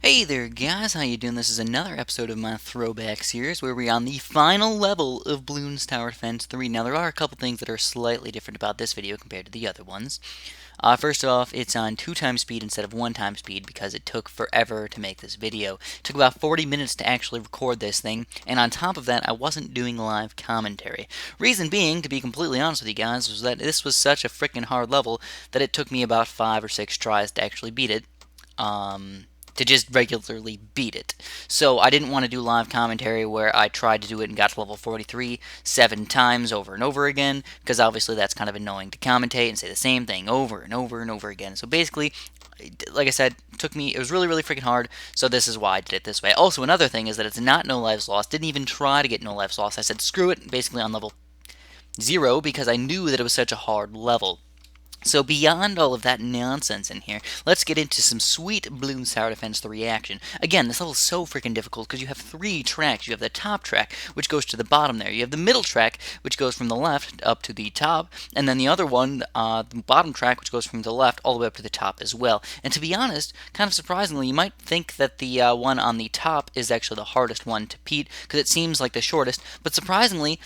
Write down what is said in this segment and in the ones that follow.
Hey there guys, how you doing? This is another episode of my Throwback series where we're on the final level of Bloons Tower Defense 3. Now there are a couple things that are slightly different about this video compared to the other ones. First off, it's on 2 times speed instead of 1 time speed because it took forever to make this video. It took about 40 minutes to actually record this thing, and on top of that I wasn't doing live commentary. Reason being, to be completely honest with you guys, was that this was such a freaking hard level that it took me about 5 or 6 tries to actually beat it. To just regularly beat it. So I didn't want to do live commentary where I tried to do it and got to level 43 7 times over and over again, because obviously that's kind of annoying to commentate and say the same thing over and over and over again. So basically, like I said, it was really freaking hard, so this is why I did it this way. Also, another thing is that it's not no lives lost. Didn't even try to get no lives lost. I said screw it, basically on level 0, because I knew that it was such a hard level. So beyond all of that nonsense in here, let's get into some sweet Bloons Tower Defense 3 action. Again, this level is so freaking difficult because you have 3 tracks. You have the top track, which goes to the bottom there. You have the middle track, which goes from the left up to the top. And then the other one, the bottom track, which goes from the left all the way up to the top as well. And to be honest, kind of surprisingly, you might think that the one on the top is actually the hardest one to beat because it seems like the shortest. But surprisingly,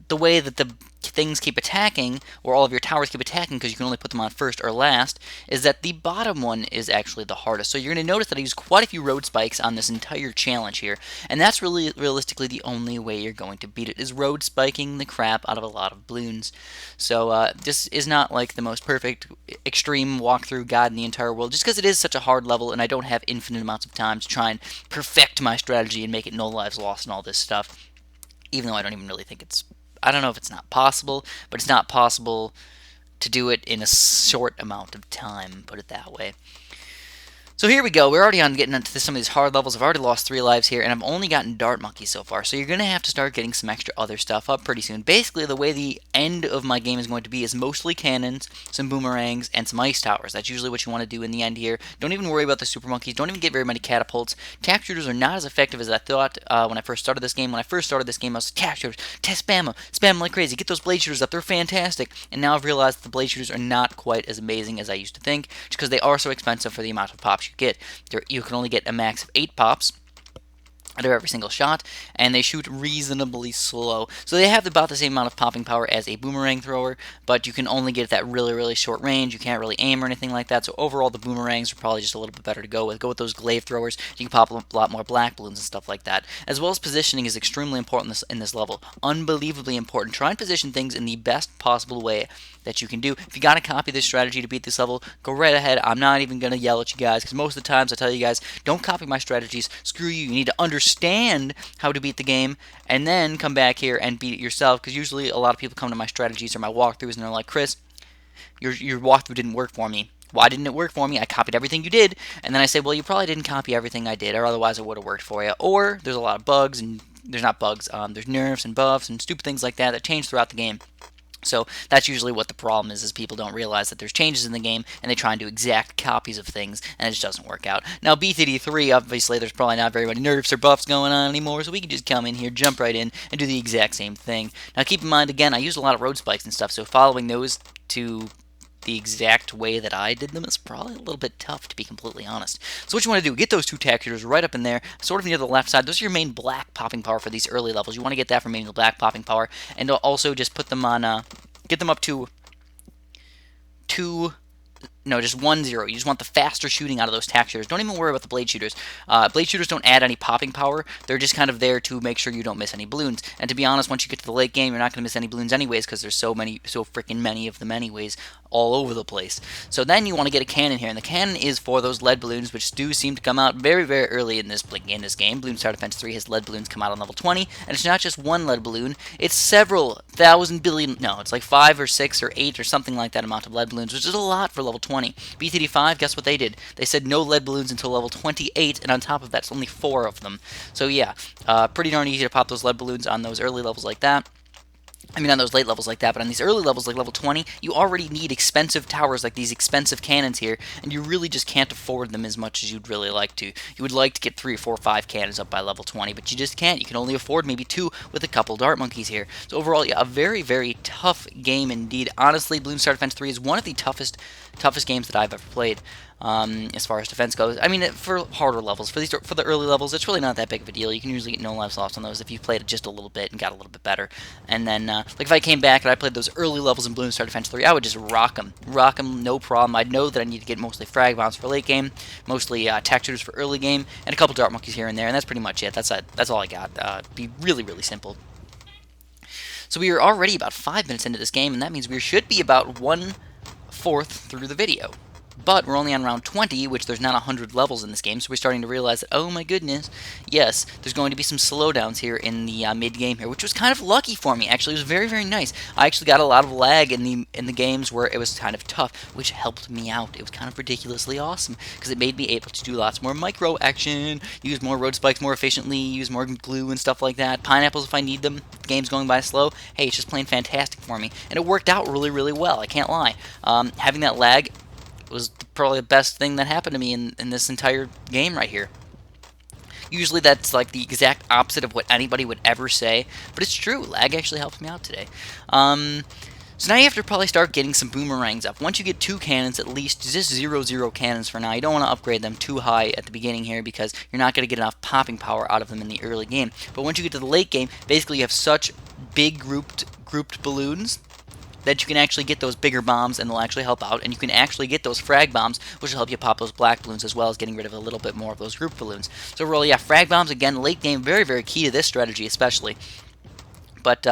the way that the things keep attacking, or all of your towers keep attacking because you can only put them on first or last, is that the bottom one is actually the hardest. So you're going to notice that I use quite a few road spikes on this entire challenge here, and that's really realistically the only way you're going to beat it, is road spiking the crap out of a lot of balloons. So this is not like the most perfect extreme walkthrough guide in the entire world, just because it is such a hard level and I don't have infinite amounts of time to try and perfect my strategy and make it no lives lost and all this stuff, even though I don't even really think I don't know if it's not possible, but it's not possible to do it in a short amount of time, put it that way. So here we go. We're already on getting into some of these hard levels. I've already lost 3 lives here, and I've only gotten Dart Monkey so far. So you're going to have to start getting some extra other stuff up pretty soon. Basically, the way the end of my game is going to be is mostly cannons, some boomerangs, and some ice towers. That's usually what you want to do in the end here. Don't even worry about the super monkeys. Don't even get very many catapults. Tack shooters are not as effective as I thought when I first started this game. When I first started this game, I was like, tack shooters, spam them like crazy. Get those blade shooters up. They're fantastic. And now I've realized that the blade shooters are not quite as amazing as I used to think, just because they are so expensive for the amount of pops you get. You can only get a max of 8 pops out of every single shot, and they shoot reasonably slow. So they have about the same amount of popping power as a boomerang thrower, but you can only get that really short range. You can't really aim or anything like that, so overall the boomerangs are probably just a little bit better to go with. Go with those glaive throwers. You can pop a lot more black balloons and stuff like that. As well as positioning is extremely important in this level. Unbelievably important. Try and position things in the best possible way that you can do. If you gotta copy this strategy to beat this level, go right ahead. I'm not even gonna yell at you guys, because most of the times I tell you guys, don't copy my strategies. Screw you. You need to understand how to beat the game, and then come back here and beat it yourself, because usually a lot of people come to my strategies or my walkthroughs and they're like, Chris, your walkthrough didn't work for me. Why didn't it work for me? I copied everything you did. And then I say, well, you probably didn't copy everything I did, or otherwise it would have worked for you. Or there's a lot of bugs, and there's not bugs, there's nerfs and buffs and stupid things like that change throughout the game. So that's usually what the problem is people don't realize that there's changes in the game, and they try and do exact copies of things, and it just doesn't work out. Now, BTD3, obviously, there's probably not very many nerfs or buffs going on anymore, so we can just come in here, jump right in, and do the exact same thing. Now, keep in mind, again, I used a lot of road spikes and stuff, so following those to the exact way that I did them is probably a little bit tough, to be completely honest. So what you want to do, get those 2 tack shooters right up in there, sort of near the left side. Those are your main black popping power for these early levels. You want to get that from main black popping power, and also just put them on, get them up to just 1-0. You just want the faster shooting out of those tack shooters. Don't even worry about the blade shooters. Blade shooters don't add any popping power. They're just kind of there to make sure you don't miss any balloons. And to be honest, once you get to the late game, you're not going to miss any balloons anyways, because there's so freaking many of them anyways, all over the place. So then you want to get a cannon here, and the cannon is for those lead balloons, which do seem to come out very early in this game. Bloons Tower Defense 3 has lead balloons come out on level 20, and it's not just one lead balloon, it's several thousand billion, no, it's like 5 or 6 or 8 or something like that amount of lead balloons, which is a lot for level 20. BTD5, guess what they did? They said no lead balloons until level 28, and on top of that, it's only 4 of them. So yeah, pretty darn easy to pop those lead balloons on those early levels like that. I mean, on those late levels like that, but on these early levels, like level 20, you already need expensive towers like these expensive cannons here, and you really just can't afford them as much as you'd really like to. You would like to get 3, 4, 5 cannons up by level 20, but you just can't. You can only afford maybe 2 with a couple Dart Monkeys here. So overall, yeah, a very tough game indeed. Honestly, Bloons Tower Defense 3 is one of the toughest toughest games that I've ever played. As far as defense goes, I mean, for harder levels, for the early levels, it's really not that big of a deal. You can usually get no lives lost on those if you played it just a little bit and got a little bit better. And then, like if I came back and I played those early levels in Bloons Tower Defense 3, I would just rock them, no problem. I'd know that I need to get mostly frag bombs for late game, mostly tack shooters for early game, and a couple dart monkeys here and there, and that's pretty much it. That's all I got. Be really, really simple. So we are already about 5 minutes into this game, and that means we should be about 1/4 through the video. But we're only on round 20, which there's not 100 levels in this game, so we're starting to realize that, oh my goodness, yes, there's going to be some slowdowns here in the mid-game here, which was kind of lucky for me, actually. It was very, very nice. I actually got a lot of lag in the games where it was kind of tough, which helped me out. It was kind of ridiculously awesome, because it made me able to do lots more micro action, use more road spikes more efficiently, use more glue and stuff like that, pineapples if I need them, if the game's going by slow. Hey, it's just plain fantastic for me, and it worked out really, really well, I can't lie. Having that lag was probably the best thing that happened to me in this entire game right here. Usually that's like the exact opposite of what anybody would ever say, but it's true. Lag actually helped me out today. So now you have to probably start getting some boomerangs up. Once you get 2 cannons, at least, just 0-0 cannons for now. You don't want to upgrade them too high at the beginning here because you're not going to get enough popping power out of them in the early game. But once you get to the late game, basically you have such big grouped balloons that you can actually get those bigger bombs and they'll actually help out, and you can actually get those frag bombs, which will help you pop those black balloons as well as getting rid of a little bit more of those group balloons. So overall, yeah, frag bombs, again, late game, very, very key to this strategy especially. But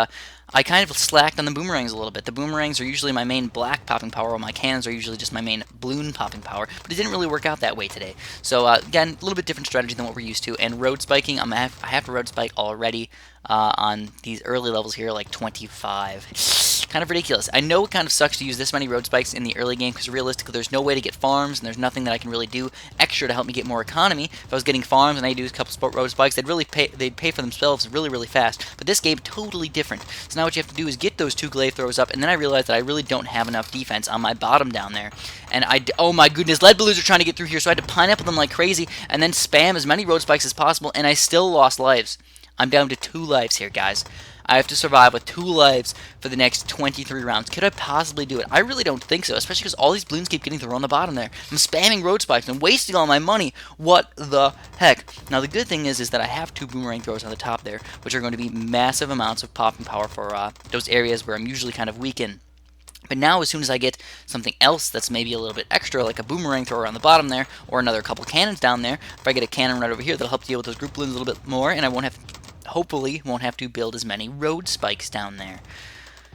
I kind of slacked on the boomerangs a little bit. The boomerangs are usually my main black popping power, while my cannons are usually just my main balloon popping power, but it didn't really work out that way today. So again, a little bit different strategy than what we're used to, and road spiking, I have to road spike already on these early levels here, like 25. Kind of ridiculous. I know it kind of sucks to use this many road spikes in the early game because realistically there's no way to get farms and there's nothing that I can really do extra to help me get more economy. If I was getting farms and I do a couple sport road spikes, they'd pay for themselves really, really fast. But this game, totally different. So now what you have to do is get those 2 glaive throws up, and then I realized that I really don't have enough defense on my bottom down there. And oh my goodness, lead balloons are trying to get through here, so I had to pineapple them like crazy and then spam as many road spikes as possible, and I still lost lives. I'm down to 2 lives here, guys. I have to survive with 2 lives for the next 23 rounds. Could I possibly do it? I really don't think so, especially because all these balloons keep getting thrown on the bottom there. I'm spamming road spikes and wasting all my money. What the heck? Now, the good thing is that I have 2 boomerang throws on the top there, which are going to be massive amounts of popping power for those areas where I'm usually kind of weak in. But now, as soon as I get something else that's maybe a little bit extra, like a boomerang thrower on the bottom there, or another couple cannons down there, if I get a cannon right over here, that'll help deal with those group balloons a little bit more, and I hopefully won't have to build as many road spikes down there.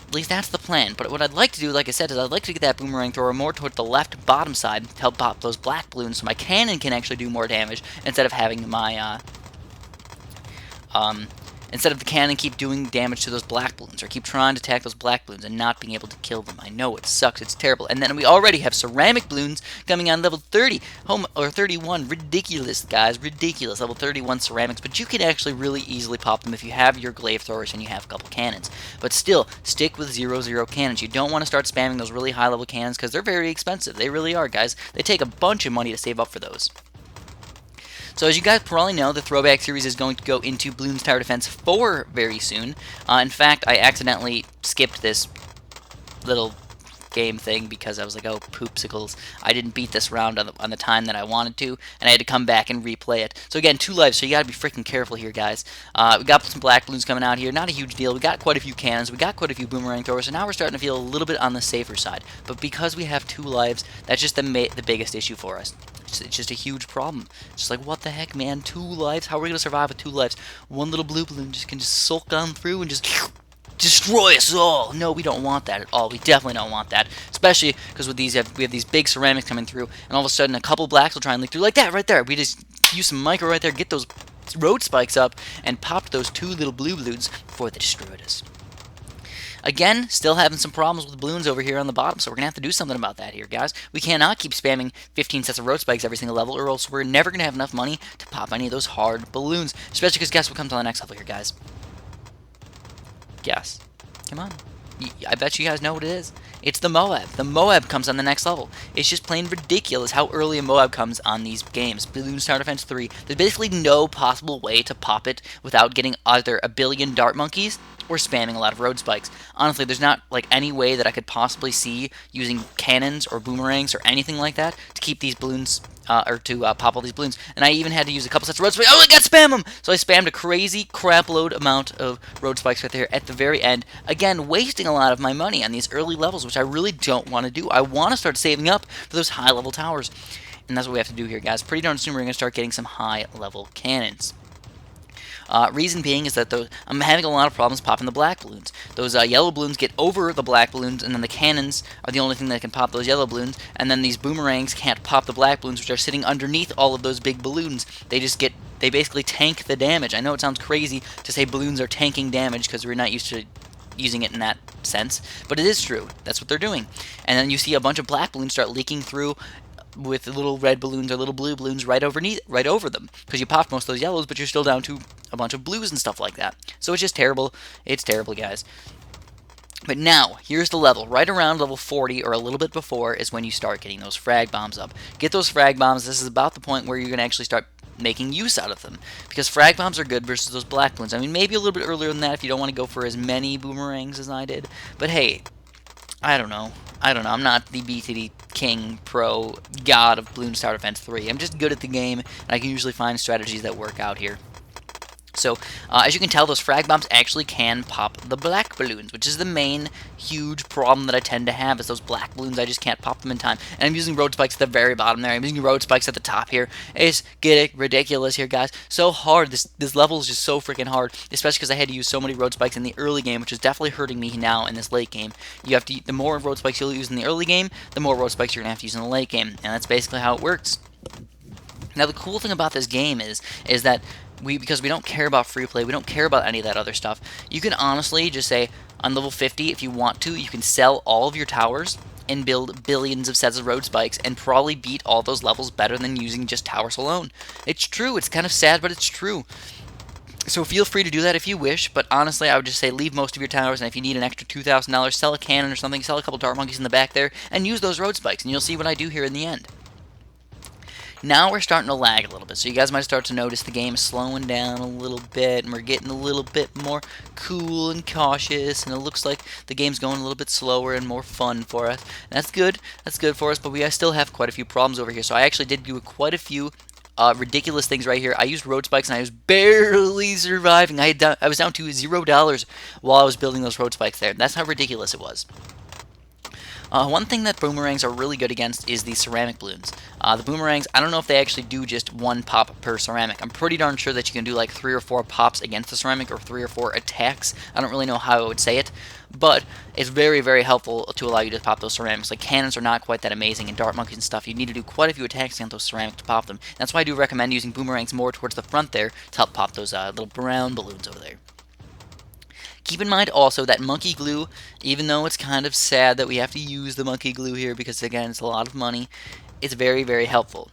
At least that's the plan. But what I'd like to do, like I said, is I'd like to get that boomerang thrower more toward the left bottom side to help pop those black balloons so my cannon can actually do more damage instead of having my instead of the cannon keep doing damage to those black balloons, or keep trying to attack those black balloons and not being able to kill them. I know, it sucks, it's terrible. And then we already have ceramic balloons coming on level 30, or 31. Ridiculous, guys, ridiculous. Level 31 ceramics, but you can actually really easily pop them if you have your glaive throwers and you have a couple cannons. But still, stick with 0-0 cannons. You don't want to start spamming those really high level cannons because they're very expensive. They really are, guys. They take a bunch of money to save up for those. So as you guys probably know, the Throwback series is going to go into Bloons Tower Defense 4 very soon. In fact, I accidentally skipped this little game thing because I was like, oh, poopsicles. I didn't beat this round on the time that I wanted to, and I had to come back and replay it. So again, 2 lives, so you gotta be freaking careful here, guys. We got some black balloons coming out here. Not a huge deal. We got quite a few cannons. We got quite a few boomerang throwers, so now we're starting to feel a little bit on the safer side. But because we have 2 lives, that's just the biggest issue for us. It's just a huge problem. It's just like, what the heck, man? 2 lives? How are we going to survive with 2 lives? One little blue balloon can just sulk on through and just destroy us all. No, we don't want that at all. We definitely don't want that. Especially because with these, we have these big ceramics coming through, and all of a sudden a couple blacks will try and leak through like that right there. We just use some micro right there, get those road spikes up, and popped those 2 little blue balloons before they destroyed us. Again, still having some problems with balloons over here on the bottom, so we're going to have to do something about that here, guys. We cannot keep spamming 15 sets of road spikes every single level, or else we're never going to have enough money to pop any of those hard balloons. Especially because guess what comes on the next level here, guys? Guess. Come on. I bet you guys know what it is. It's the MOAB. The MOAB comes on the next level. It's just plain ridiculous how early a MOAB comes on these games. Bloons Tower Defense 3. There's basically no possible way to pop it without getting either a billion dart monkeys or spamming a lot of road spikes. Honestly, there's not like any way that I could possibly see using cannons or boomerangs or anything like that to keep these balloons or to pop all these balloons. And I even had to use a couple sets of road spikes. Oh, I got spam them! So I spammed a crazy crap load amount of road spikes right there at the very end. Again, wasting a lot of my money on these early levels, which I really don't want to do. I want to start saving up for those high level towers. And that's what we have to do here, guys. Pretty darn soon we're going to start getting some high level cannons. Reason being is that I'm having a lot of problems popping the black balloons. Those yellow balloons get over the black balloons, and then the cannons are the only thing that can pop those yellow balloons, and then these boomerangs can't pop the black balloons, which are sitting underneath all of those big balloons. They basically tank the damage. I know it sounds crazy to say balloons are tanking damage because we're not used to using it in that sense, but it is true. That's what they're doing. And then you see a bunch of black balloons start leaking through with little red balloons or little blue balloons right over them, because you popped most of those yellows, but you're still down to a bunch of blues and stuff like that. So it's just terrible. It's terrible, guys. But now, here's the level. Right around level 40 or a little bit before is when you start getting those frag bombs up. Get those frag bombs. This is about the point where you're going to actually start making use out of them, because frag bombs are good versus those black balloons. I mean, maybe a little bit earlier than that if you don't want to go for as many boomerangs as I did. But hey, I don't know. I'm not the BTD King Pro God of Bloons Tower Defense 3. I'm just good at the game, and I can usually find strategies that work out here. So, as you can tell, those frag bombs actually can pop the black balloons, which is the main huge problem that I tend to have, is those black balloons, I just can't pop them in time. And I'm using road spikes at the very bottom there. I'm using road spikes at the top here. It's getting ridiculous here, guys. So hard. This level is just so freaking hard, especially because I had to use so many road spikes in the early game, which is definitely hurting me now in this late game. You have to, the more road spikes you'll use in the early game, the more road spikes you're going to have to use in the late game. And that's basically how it works. Now, the cool thing about this game is that because we don't care about free play, we don't care about any of that other stuff, you can honestly just say, on level 50, if you want to, you can sell all of your towers and build billions of sets of road spikes and probably beat all those levels better than using just towers alone. It's true. It's kind of sad, but it's true. So feel free to do that if you wish, but honestly, I would just say leave most of your towers, and if you need an extra $2,000, sell a cannon or something, sell a couple dart monkeys in the back there, and use those road spikes, and you'll see what I do here in the end. Now we're starting to lag a little bit, so you guys might start to notice the game is slowing down a little bit, and we're getting a little bit more cool and cautious, and it looks like the game's going a little bit slower and more fun for us. And that's good for us, but we still have quite a few problems over here, so I actually did do quite a few ridiculous things right here. I used road spikes, and I was barely surviving. I was down to $0 while I was building those road spikes there. That's how ridiculous it was. One thing that boomerangs are really good against is the ceramic balloons. The boomerangs, I don't know if they actually do just one pop per ceramic. I'm pretty darn sure that you can do like 3 or 4 pops against the ceramic, or 3 or 4 attacks. I don't really know how I would say it, but it's very, very helpful to allow you to pop those ceramics. Like, cannons are not quite that amazing, and dart monkeys and stuff, you need to do quite a few attacks against those ceramics to pop them. That's why I do recommend using boomerangs more towards the front there to help pop those little brown balloons over there. Keep in mind also that monkey glue, even though it's kind of sad that we have to use the monkey glue here because, again, it's a lot of money, it's very, very helpful.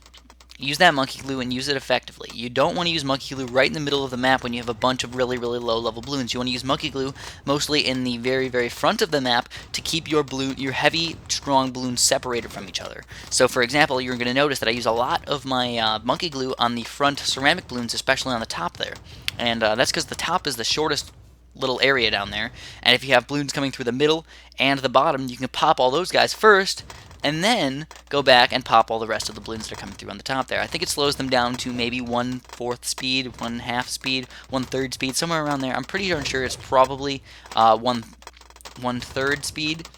Use that monkey glue and use it effectively. You don't want to use monkey glue right in the middle of the map when you have a bunch of really, really low level balloons. You want to use monkey glue mostly in the very, very front of the map to keep your heavy, strong balloons separated from each other. So, for example, you're going to notice that I use a lot of my monkey glue on the front ceramic balloons, especially on the top there. And that's because the top is the shortest little area down there, and if you have balloons coming through the middle and the bottom, you can pop all those guys first and then go back and pop all the rest of the balloons that are coming through on the top there. I think it slows them down to maybe 1/4 speed, 1/2 speed, 1/3 speed, somewhere around there. I'm pretty darn sure it's probably 1/3 speed,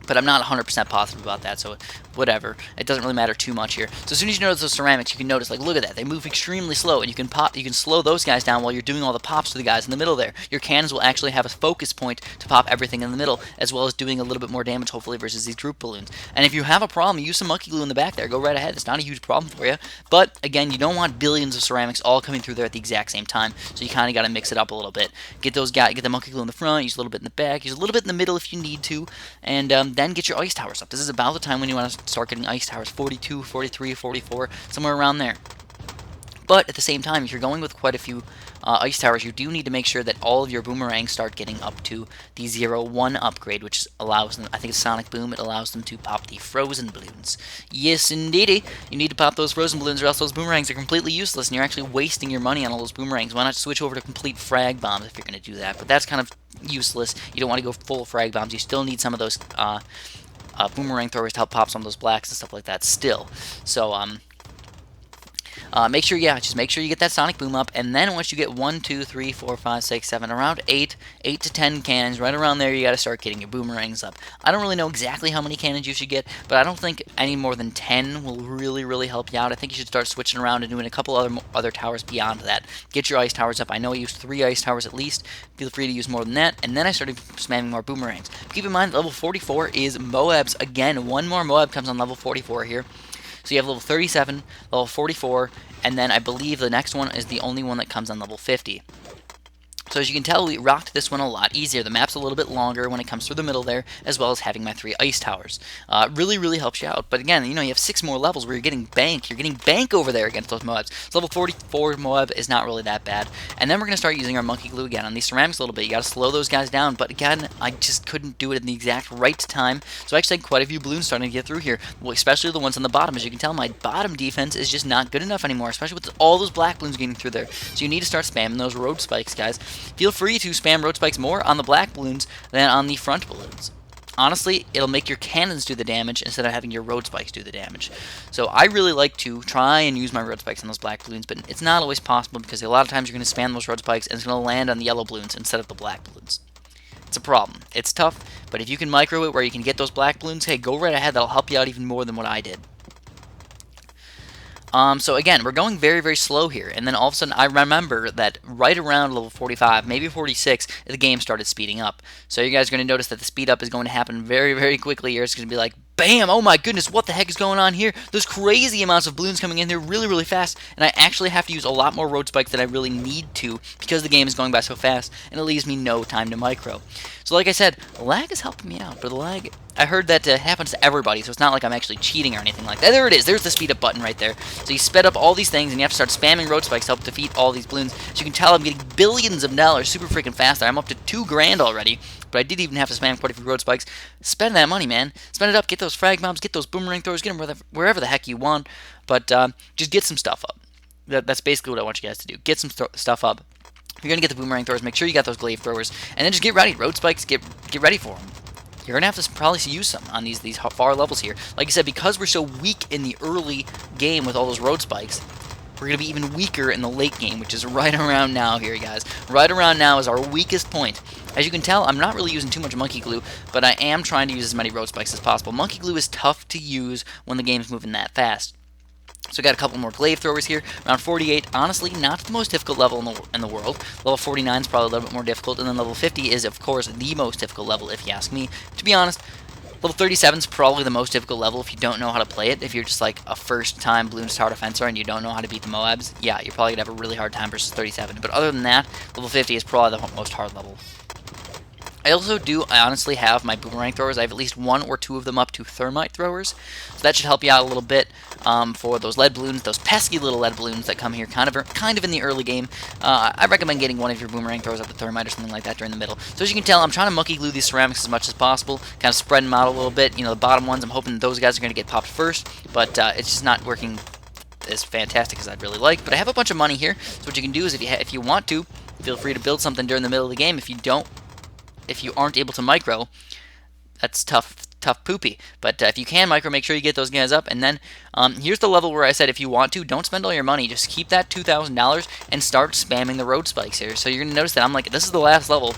but I'm not 100% positive about that, so whatever. It doesn't really matter too much here. So as soon as you notice those ceramics, you can notice, like, look at that. They move extremely slow, and you can slow those guys down while you're doing all the pops to the guys in the middle there. Your cannons will actually have a focus point to pop everything in the middle, as well as doing a little bit more damage, hopefully, versus these group balloons. And if you have a problem, use some monkey glue in the back there. Go right ahead. It's not a huge problem for you. But, again, you don't want billions of ceramics all coming through there at the exact same time, so you kind of got to mix it up a little bit. Get the monkey glue in the front, use a little bit in the back, use a little bit in the middle if you need to, and then get your ice towers up. This is about the time when you want to start getting ice towers. 42, 43, 44, somewhere around there. But at the same time, if you're going with quite a few ice towers, you do need to make sure that all of your boomerangs start getting up to the 0-1 upgrade, which allows them, I think it's Sonic Boom, it allows them to pop the frozen balloons. Yes, indeedy, you need to pop those frozen balloons or else those boomerangs are completely useless and you're actually wasting your money on all those boomerangs. Why not switch over to complete frag bombs if you're going to do that? But that's kind of useless. You don't want to go full frag bombs. You still need some of those boomerang throwers to help pop some of those blacks and stuff like that still. So, make sure, just make sure you get that Sonic Boom up, and then once you get 1, 2, 3, 4, 5, 6, 7, around 8 to 10 cannons, right around there, you got to start getting your boomerangs up. I don't really know exactly how many cannons you should get, but I don't think any more than 10 will really help you out. I think you should start switching around and doing a couple other towers beyond that. Get your ice towers up. I know I used 3 ice towers at least. Feel free to use more than that, and then I started spamming more boomerangs. Keep in mind, level 44 is MOABs again. One more MOAB comes on level 44 here. So you have level 37, level 44, and then I believe the next one is the only one that comes on level 50. So as you can tell, we rocked this one a lot easier. The map's a little bit longer when it comes through the middle there, as well as having my 3 ice towers. Really helps you out. But again, you have 6 more levels where you're getting bank. You're getting bank over there against those MOABs. So level 44 MOAB is not really that bad. And then we're going to start using our monkey glue again on these ceramics a little bit. You got to slow those guys down. But again, I just couldn't do it in the exact right time. So I actually had quite a few balloons starting to get through here, especially the ones on the bottom. As you can tell, my bottom defense is just not good enough anymore, especially with all those black balloons getting through there. So you need to start spamming those road spikes, guys. Feel free to spam road spikes more on the black balloons than on the front balloons. Honestly, it'll make your cannons do the damage instead of having your road spikes do the damage. So I really like to try and use my road spikes on those black balloons, but it's not always possible because a lot of times you're going to spam those road spikes and it's going to land on the yellow balloons instead of the black balloons. It's a problem. It's tough, but if you can micro it where you can get those black balloons, hey, go right ahead. That'll help you out even more than what I did. So again, we're going very slow here, and then all of a sudden I remember that right around level 45, maybe 46, the game started speeding up. So you guys are going to notice that the speed up is going to happen very quickly here. It's going to be like, bam, oh my goodness, what the heck is going on here? There's crazy amounts of balloons coming in there really fast, and I actually have to use a lot more road spikes than I really need to because the game is going by so fast, and it leaves me no time to micro. So like I said, lag is helping me out, but the lag, I heard that happens to everybody, so it's not like I'm actually cheating or anything like that. There it is, there's the speed up button right there. So you sped up all these things, and you have to start spamming road spikes to help defeat all these balloons. So you can tell I'm getting billions of dollars super freaking fast there. I'm up to $2 grand already, but I did even have to spam quite a few road spikes. Spend that money, man. Spend it up, get those frag bombs, get those boomerang throwers, get them wherever the heck you want, but just get some stuff up. That's basically what I want you guys to do. Get some stuff up. If you're going to get the boomerang throwers, make sure you got those glaive throwers, and then just get ready. Road spikes, get ready for them. You're going to have to probably use some on these far levels here. Like I said, because we're so weak in the early game with all those road spikes, we're going to be even weaker in the late game, which is right around now here, guys. Right around now is our weakest point. As you can tell, I'm not really using too much monkey glue, but I am trying to use as many road spikes as possible. Monkey glue is tough to use when the game's moving that fast. So we got a couple more glaive throwers here. Around 48, honestly, not the most difficult level in the world. Level 49 is probably a little bit more difficult, and then level 50 is, of course, the most difficult level, if you ask me. To be honest, level 37 is probably the most difficult level if you don't know how to play it. If you're just like a first-time Bloons Tower Defenser and you don't know how to beat the MOABs, yeah, you're probably going to have a really hard time versus 37. But other than that, level 50 is probably the most hard level. I also do honestly have my boomerang throwers. I have at least 1 or 2 of them up to thermite throwers. So that should help you out a little bit for those lead balloons, those pesky little lead balloons that come here kind of in the early game. I recommend getting one of your boomerang throwers up to thermite or something like that during the middle. So as you can tell, I'm trying to monkey glue these ceramics as much as possible, kind of spreading them out a little bit. The bottom ones, I'm hoping those guys are going to get popped first, but it's just not working as fantastic as I'd really like. But I have a bunch of money here, so what you can do is if you want to, feel free to build something during the middle of the game. If you aren't able to micro, that's tough poopy. But if you can micro, make sure you get those guys up. And then here's the level where I said if you want to, don't spend all your money. Just keep that $2,000 and start spamming the road spikes here. So you're going to notice that I'm like, this is the last level.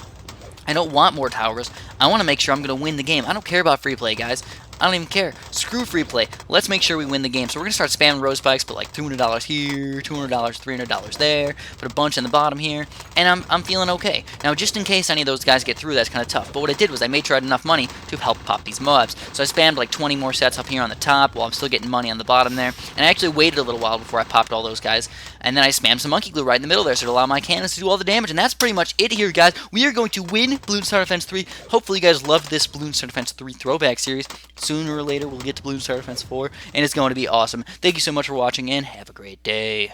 I don't want more towers. I want to make sure I'm going to win the game. I don't care about free play, guys. I don't even care. Screw free play. Let's make sure we win the game. So we're going to start spamming road spikes, put like $200 here, $200, $300 there, put a bunch in the bottom here, and I'm feeling okay. Now, just in case any of those guys get through, that's kind of tough. But what I did was I made sure I had enough money to help pop these MOABs. So I spammed like 20 more sets up here on the top while I'm still getting money on the bottom there. And I actually waited a little while before I popped all those guys. And then I spammed some monkey glue right in the middle there so to allow my cannons to do all the damage. And that's pretty much it here, guys. We are going to win Bloons Tower Defense 3. Hopefully you guys loved this Bloons Tower Defense 3 throwback series. Sooner or later we'll get to Bloons Tower Defense 4, and it's going to be awesome. Thank you so much for watching, and have a great day.